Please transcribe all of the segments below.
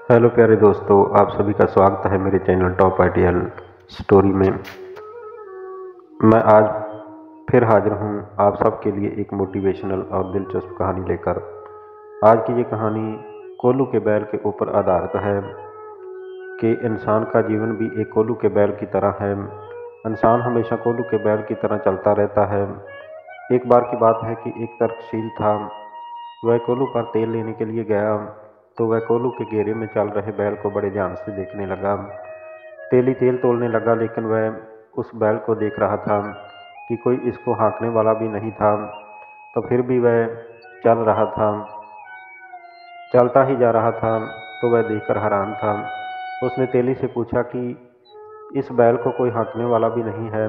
Hello प्यारे दोस्तों, आप सभी का स्वागत है मेरे चैनल टॉप आइडियल स्टोरी में। मैं आज फिर हाजिर हूँ आप सबके लिए एक मोटिवेशनल और दिलचस्प कहानी लेकर। आज की ये कहानी कोल्हू के बैल के ऊपर आधारित है कि इंसान का जीवन भी एक कोल्हू के बैल की तरह है। इंसान हमेशा कोल्हू के बैल की तरह चलता रहता है। एक बार की बात है कि एक तर्कशील था। वह कोल्हू पर तेल लेने के लिए गया तो वह कोल्हू के घेरे में चल रहे बैल को बड़े ध्यान से देखने लगा। तेली तेल तोलने लगा, लेकिन वह उस बैल को देख रहा था कि कोई इसको हाँकने वाला भी नहीं था। तो फिर भी वह चल रहा था, चलता ही जा रहा था। तो वह देखकर हैरान था। उसने तेली से पूछा कि इस बैल को कोई हाँकने वाला भी नहीं है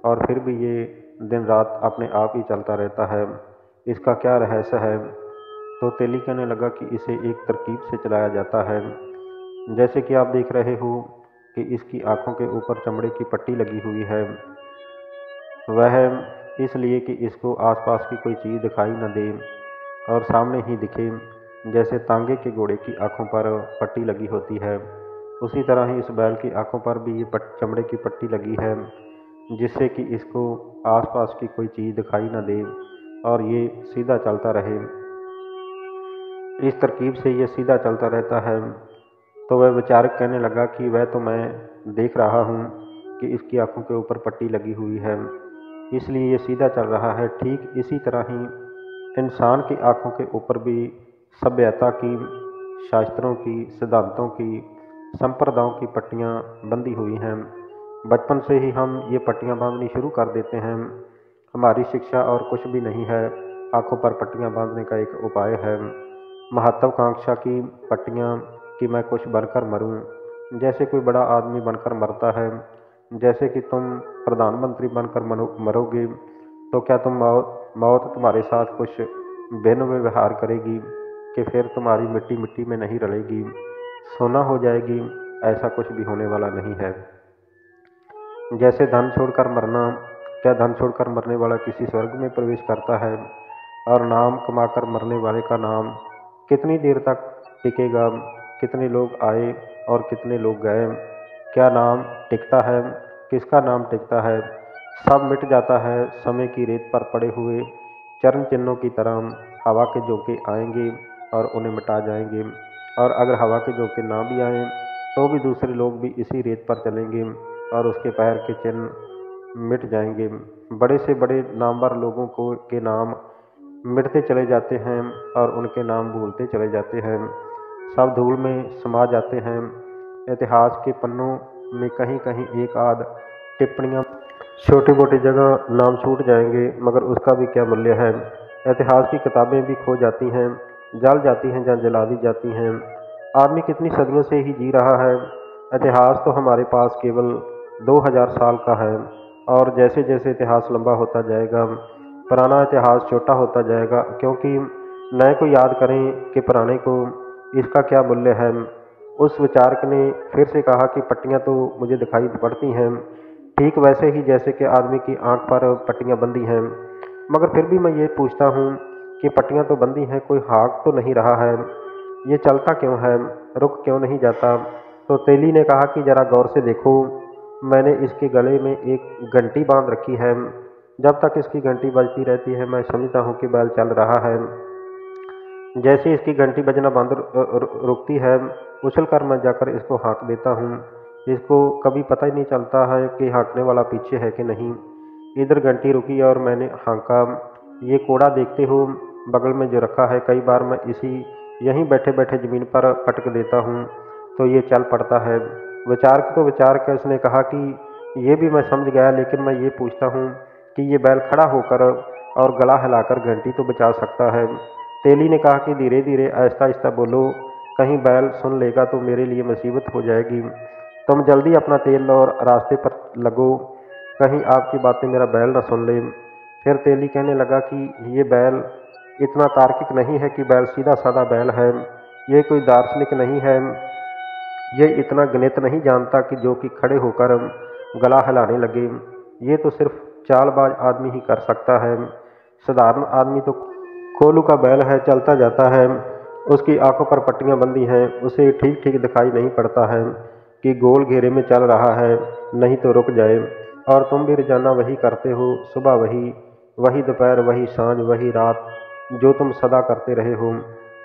और फिर भी ये दिन रात अपने आप ही चलता रहता है, इसका क्या रहस्य है। तो तेली कहने लगा कि इसे एक तरकीब से चलाया जाता है। जैसे कि आप देख रहे हो कि इसकी आंखों के ऊपर चमड़े की पट्टी लगी हुई है। वह इसलिए कि इसको आसपास की कोई चीज़ दिखाई न दे और सामने ही दिखे। जैसे तांगे के घोड़े की आंखों पर पट्टी लगी होती है, उसी तरह ही इस बैल की आंखों पर भी ये चमड़े की पट्टी लगी है, जिससे कि इसको आसपास की कोई चीज़ दिखाई न दे और ये सीधा चलता रहे। इस तरकीब से ये सीधा चलता रहता है। तो वह विचारक कहने लगा कि वह तो मैं देख रहा हूँ कि इसकी आंखों के ऊपर पट्टी लगी हुई है, इसलिए ये सीधा चल रहा है। ठीक इसी तरह ही इंसान की आंखों के ऊपर भी सभ्यता की, शास्त्रों की, सिद्धांतों की, संप्रदायों की पट्टियाँ बंधी हुई हैं। बचपन से ही हम ये पट्टियाँ बांधनी शुरू कर देते हैं। हमारी शिक्षा और कुछ भी नहीं है, आंखों पर पट्टियाँ बांधने का एक उपाय है। महत्वाकांक्षा की पट्टियाँ कि मैं कुछ बनकर मरूं, जैसे कोई बड़ा आदमी बनकर मरता है। जैसे कि तुम प्रधानमंत्री बनकर मरोगे तो क्या तुम मौत तुम्हारे साथ कुछ भिन्न व्यवहार करेगी कि फिर तुम्हारी मिट्टी मिट्टी में नहीं रलेगी, सोना हो जाएगी? ऐसा कुछ भी होने वाला नहीं है। जैसे धन छोड़कर मरना, क्या धन छोड़कर मरने वाला किसी स्वर्ग में प्रवेश करता है? और नाम कमाकर मरने वाले का नाम कितनी देर तक टिकेगा? कितने लोग आए और कितने लोग गए? क्या नाम टिकता है? किसका नाम टिकता है? सब मिट जाता है। समय की रेत पर पड़े हुए चरण चिन्हों की तरह हवा के झोंके आएंगे और उन्हें मिटा जाएंगे। और अगर हवा के झोंके ना भी आए तो भी दूसरे लोग भी इसी रेत पर चलेंगे और उसके पैर के चिन्ह मिट जाएंगे। बड़े से बड़े नामवर लोगों को के नाम मिटते चले जाते हैं और उनके नाम भूलते चले जाते हैं। सब धूल में समा जाते हैं। इतिहास के पन्नों में कहीं कहीं एक आध टिप्पणियाँ, छोटी मोटी जगह नाम छूट जाएंगे, मगर उसका भी क्या मूल्य है। इतिहास की किताबें भी खो जाती हैं, जल जाती हैं या जला दी जाती हैं। आदमी कितनी सदियों से ही जी रहा है। इतिहास तो हमारे पास केवल 2000 साल का है और जैसे जैसे इतिहास लंबा होता जाएगा पुराना इतिहास छोटा होता जाएगा, क्योंकि नए को याद करें कि पुराने को, इसका क्या मूल्य है। उस विचारक ने फिर से कहा कि पट्टियाँ तो मुझे दिखाई पड़ती हैं, ठीक वैसे ही जैसे कि आदमी की आंख पर पट्टियाँ बंधी हैं, मगर फिर भी मैं ये पूछता हूँ कि पट्टियाँ तो बंधी हैं, कोई हाँक तो नहीं रहा है, ये चलता क्यों है, रुक क्यों नहीं जाता? तो तेली ने कहा कि जरा गौर से देखो, मैंने इसके गले में एक घंटी बांध रखी है। जब तक इसकी घंटी बजती रहती है मैं समझता हूँ कि बैल चल रहा है। जैसे इसकी घंटी बजना बंद रुकती है, उछल कर मैं जाकर इसको हाँक देता हूँ। इसको कभी पता ही नहीं चलता है कि हाँकने वाला पीछे है कि नहीं। इधर घंटी रुकी और मैंने हाँका। ये कोड़ा देखते हो बगल में जो रखा है, कई बार मैं इसी यहीं बैठे बैठे ज़मीन पर पटक देता हूँ तो ये चल पड़ता है। विचारक तो विचारक है, उसने कहा कि ये भी मैं समझ गया, लेकिन मैं ये पूछता हूँ कि ये बैल खड़ा होकर और गला हिलाकर घंटी तो बजा सकता है। तेली ने कहा कि धीरे धीरे आहिस्ता आहिस्ता बोलो, कहीं बैल सुन लेगा तो मेरे लिए मुसीबत हो जाएगी। तुम जल्दी अपना तेल लो और रास्ते पर लगो, कहीं आपकी बातें मेरा बैल न सुन ले। फिर तेली कहने लगा कि ये बैल इतना तार्किक नहीं है कि बैल सीधा साधा बैल है, ये कोई दार्शनिक नहीं है, ये इतना गणित नहीं जानता कि जो कि खड़े होकर गला हिलाने लगे। ये तो सिर्फ चालबाज आदमी ही कर सकता है। साधारण आदमी तो कोल्हू का बैल है, चलता जाता है। उसकी आंखों पर पट्टियां बंधी हैं, उसे ठीक ठीक दिखाई नहीं पड़ता है कि गोल घेरे में चल रहा है, नहीं तो रुक जाए। और तुम भी रोजाना वही करते हो, सुबह वही, वही दोपहर, वही सांझ, वही रात, जो तुम सदा करते रहे हो।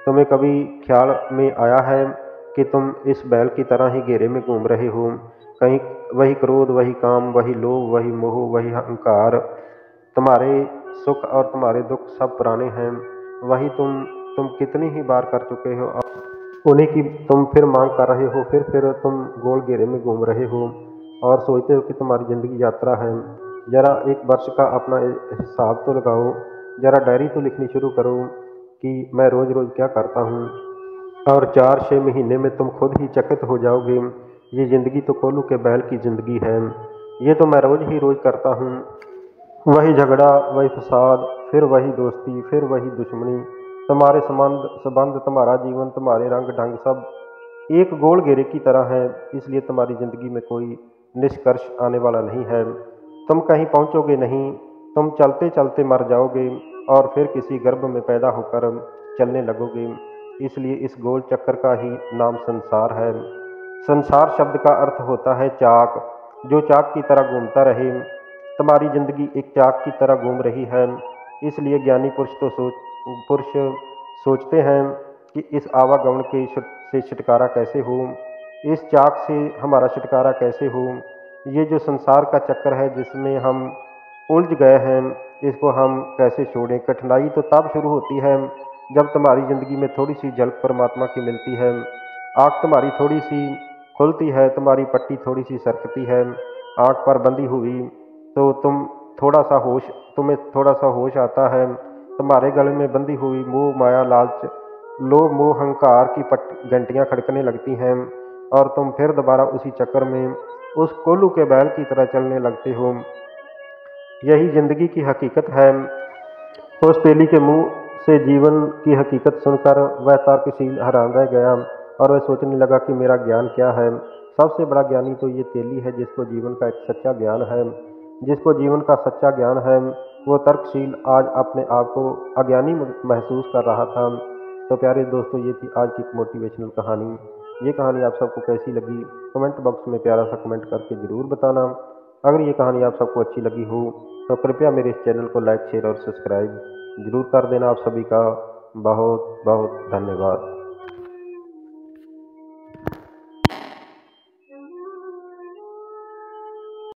तुम्हें कभी ख्याल में आया है कि तुम इस बैल की तरह ही घेरे में घूम रहे हो? कहीं वही क्रोध, वही काम, वही लोभ, वही मोह, वही अहंकार। तुम्हारे सुख और तुम्हारे दुख सब पुराने हैं, वही तुम कितनी ही बार कर चुके हो, और उन्हीं की तुम फिर मांग कर रहे हो। फिर तुम गोल घेरे में घूम रहे हो और सोचते हो कि तुम्हारी जिंदगी यात्रा है। जरा एक वर्ष का अपना हिसाब तो लगाओ, जरा डायरी तो लिखनी शुरू करो कि मैं रोज रोज क्या करता हूँ। और 4-6 महीने में तुम खुद ही चकित हो जाओगे, ये जिंदगी तो कोल्हू के बैल की जिंदगी है। ये तो मैं रोज ही रोज करता हूँ, वही झगड़ा, वही फसाद, फिर वही दोस्ती, फिर वही दुश्मनी। तुम्हारे संबंध संबंध, तुम्हारा जीवन, तुम्हारे रंग ढंग सब एक गोल घेरे की तरह है। इसलिए तुम्हारी जिंदगी में कोई निष्कर्ष आने वाला नहीं है। तुम कहीं पहुंचोगे नहीं, तुम चलते चलते मर जाओगे और फिर किसी गर्भ में पैदा होकर चलने लगोगे। इसलिए इस गोल चक्कर का ही नाम संसार है। संसार शब्द का अर्थ होता है चाक, जो चाक की तरह घूमता रहे। तुम्हारी जिंदगी एक चाक की तरह घूम रही है। इसलिए ज्ञानी पुरुष सोचते हैं कि इस आवागमन से छुटकारा कैसे हो, इस चाक से हमारा छुटकारा कैसे हो। ये जो संसार का चक्कर है जिसमें हम उलझ गए हैं, इसको हम कैसे छोड़ें। कठिनाई तो तब शुरू होती है जब तुम्हारी जिंदगी में थोड़ी सी झलक परमात्मा की मिलती है, आँख तुम्हारी थोड़ी सी खुलती है, तुम्हारी पट्टी थोड़ी सी सरकती है। आँख पर बंधी हुई तो तुम्हें थोड़ा सा होश आता है। तुम्हारे गले में बंधी हुई मोह माया लालच लोभ मोह अहंकार की घंटियां खड़कने लगती हैं और तुम फिर दोबारा उसी चक्कर में उस कोल्हू के बैल की तरह चलने लगते हो। यही जिंदगी की हकीकत है। उस तेली के मुंह से जीवन की हकीकत सुनकर वह तर्कशील हैरान रह गया और वह सोचने लगा कि मेरा ज्ञान क्या है। सबसे बड़ा ज्ञानी तो ये तेली है जिसको जीवन का एक सच्चा ज्ञान है। जिसको जीवन का सच्चा ज्ञान है वो तर्कशील आज अपने आप को अज्ञानी महसूस कर रहा था। तो प्यारे दोस्तों, ये थी आज की मोटिवेशनल कहानी। ये कहानी आप सबको कैसी लगी कमेंट बॉक्स में प्यारा सा कमेंट करके ज़रूर बताना। अगर ये कहानी आप सबको अच्छी लगी हो तो कृपया मेरे इस चैनल को लाइक शेयर और सब्सक्राइब जरूर कर देना। आप सभी का बहुत बहुत धन्यवाद।